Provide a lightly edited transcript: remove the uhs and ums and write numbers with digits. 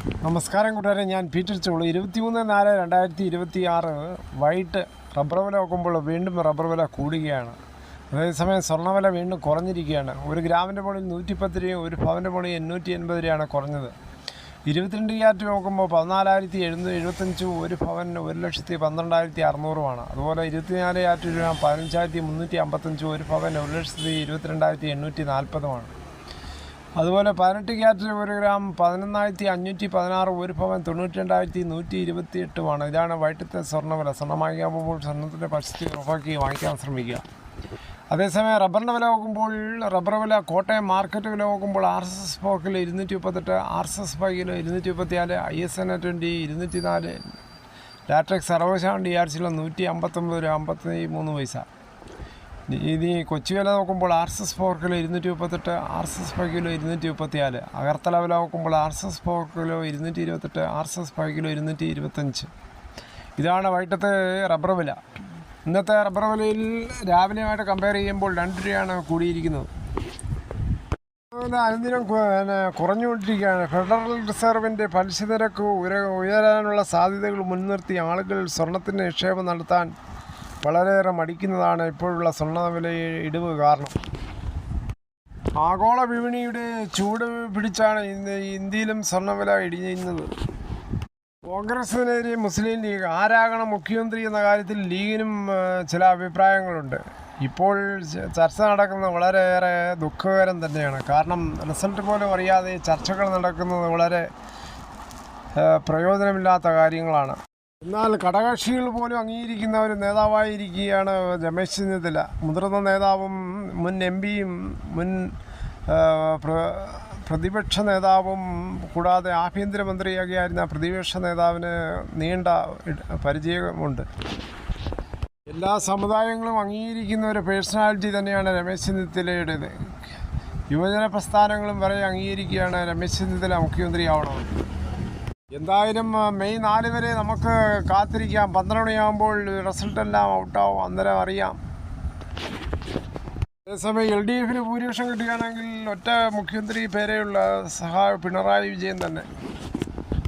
നമസ്കാരം കൂട്ടുകാരെ, ഞാൻ പീറ്റർ ചോളു. 23/4/2026 വൈകിട്ട് റബ്ബർ വില നോക്കുമ്പോൾ വീണ്ടും റബ്ബർ വില കൂടുകയാണ്. അതേസമയം സ്വർണ്ണവില വീണ്ടും കുറഞ്ഞിരിക്കുകയാണ്. ഒരു ഗ്രാമിൻ്റെ മുകളിൽ 110 രൂപയും ഒരു പവൻ്റെ മുകളിൽ 880 രൂപയാണ് കുറഞ്ഞത്. 22 ക്യാരറ്റ് നോക്കുമ്പോൾ 14,775, ഒരു പവന് 1,12,600. അതുപോലെ 24 ക്യാരറ്റ് രൂപ 15,355, ഒരു പവന് 1,22,840. അതുപോലെ 18 ക്യാരറ്റ് ഒരു ഗ്രാം 11,516, ഒരു പവൻ 92,128. ഇതാണ് വൈകിട്ടത്തെ സ്വർണ്ണവില. സ്വർണ്ണം വാങ്ങിക്കാൻ പോകുമ്പോൾ സ്വർണ്ണത്തിൻ്റെ പരിസ്ഥിതി ഉറപ്പാക്കി വാങ്ങിക്കാൻ ശ്രമിക്കുക. അതേസമയം റബ്ബറിൻ്റെ വില നോക്കുമ്പോൾ റബ്ബർ വില കോട്ടയം മാർക്കറ്റ് വില നോക്കുമ്പോൾ RSS 4 kilo 238, RSS 5 kilo 234, ISN 20 204, latex 60 DRC 159 രൂപ 53 പൈസ. ഇനി കൊച്ചി വില നോക്കുമ്പോൾ RSS 4 kilo 238, RSS 5 kilo 234. Agartala വില നോക്കുമ്പോൾ RSS 4 കിലോ 228, RSS 5 കിലോ 225. ഇതാണ് വൈകിട്ടത്തെ റബ്ബർ വില. ഇന്നത്തെ റബ്ബർ വിലയിൽ രാവിലെയുമായിട്ട് കമ്പയർ ചെയ്യുമ്പോൾ 2 രൂപയാണ് കൂടിയിരിക്കുന്നത്. അനുദിനം കുറഞ്ഞുകൊണ്ടിരിക്കുകയാണ്. ഫെഡറൽ റിസർവിൻ്റെ പലിശ നിരക്ക് ഉയരാനുള്ള സാധ്യതകൾ മുൻനിർത്തി ആളുകൾ സ്വർണത്തിൻ്റെ നിക്ഷേപം നടത്താൻ വളരെയേറെ മടിക്കുന്നതാണ് ഇപ്പോഴുള്ള സ്വർണ്ണവില ഇടിവ് കാരണം. ആഗോള വിപണിയുടെ ചൂട് പിടിച്ചാണ് ഇന്ത്യയിലും സ്വർണ്ണവില ഇടിഞ്ഞത്. കോൺഗ്രസിനെതിരെ മുസ്ലിം ലീഗ് ആരാകണം മുഖ്യമന്ത്രി എന്ന കാര്യത്തിൽ ലീഗിനും ചില അഭിപ്രായങ്ങളുണ്ട്. ഇപ്പോൾ ചർച്ച നടക്കുന്നത് വളരെയേറെ ദുഃഖകരം തന്നെയാണ്. കാരണം റിസൾട്ട് പോലും അറിയാതെ ചർച്ചകൾ നടക്കുന്നത് വളരെ പ്രയോജനമില്ലാത്ത കാര്യങ്ങളാണ്. എന്നാൽ ഘടകകക്ഷികൾ പോലും അംഗീകരിക്കുന്ന ഒരു നേതാവായിരിക്കുകയാണ് രമേശ് ചെന്നിത്തല. മുതിർന്ന നേതാവും മുൻ MPയും മുൻ പ്രതിപക്ഷ നേതാവും കൂടാതെ ആഭ്യന്തരമന്ത്രിയാകിയായിരുന്ന പ്രതിപക്ഷ നേതാവിന് നീണ്ട പരിചയമുണ്ട്. എല്ലാ സമുദായങ്ങളും അംഗീകരിക്കുന്ന ഒരു പേഴ്സണാലിറ്റി തന്നെയാണ് രമേശ് ചെന്നിത്തലയുടേത്. യുവജന പ്രസ്ഥാനങ്ങളും വരെ അംഗീകരിക്കുകയാണ് രമേശ് ചെന്നിത്തല മുഖ്യമന്ത്രിയാവണമെന്ന്. എന്തായാലും മെയ് 4 വരെ നമുക്ക് കാത്തിരിക്കാം. 12 മണിയാകുമ്പോൾ റിസൾട്ടെല്ലാം ഔട്ടാവും, അന്നേരം അറിയാം. അതേസമയം LDFന് ഭൂരിപക്ഷം കിട്ടുകയാണെങ്കിൽ ഒറ്റ മുഖ്യമന്ത്രി പേരെയുള്ള പിണറായി വിജയൻ തന്നെ.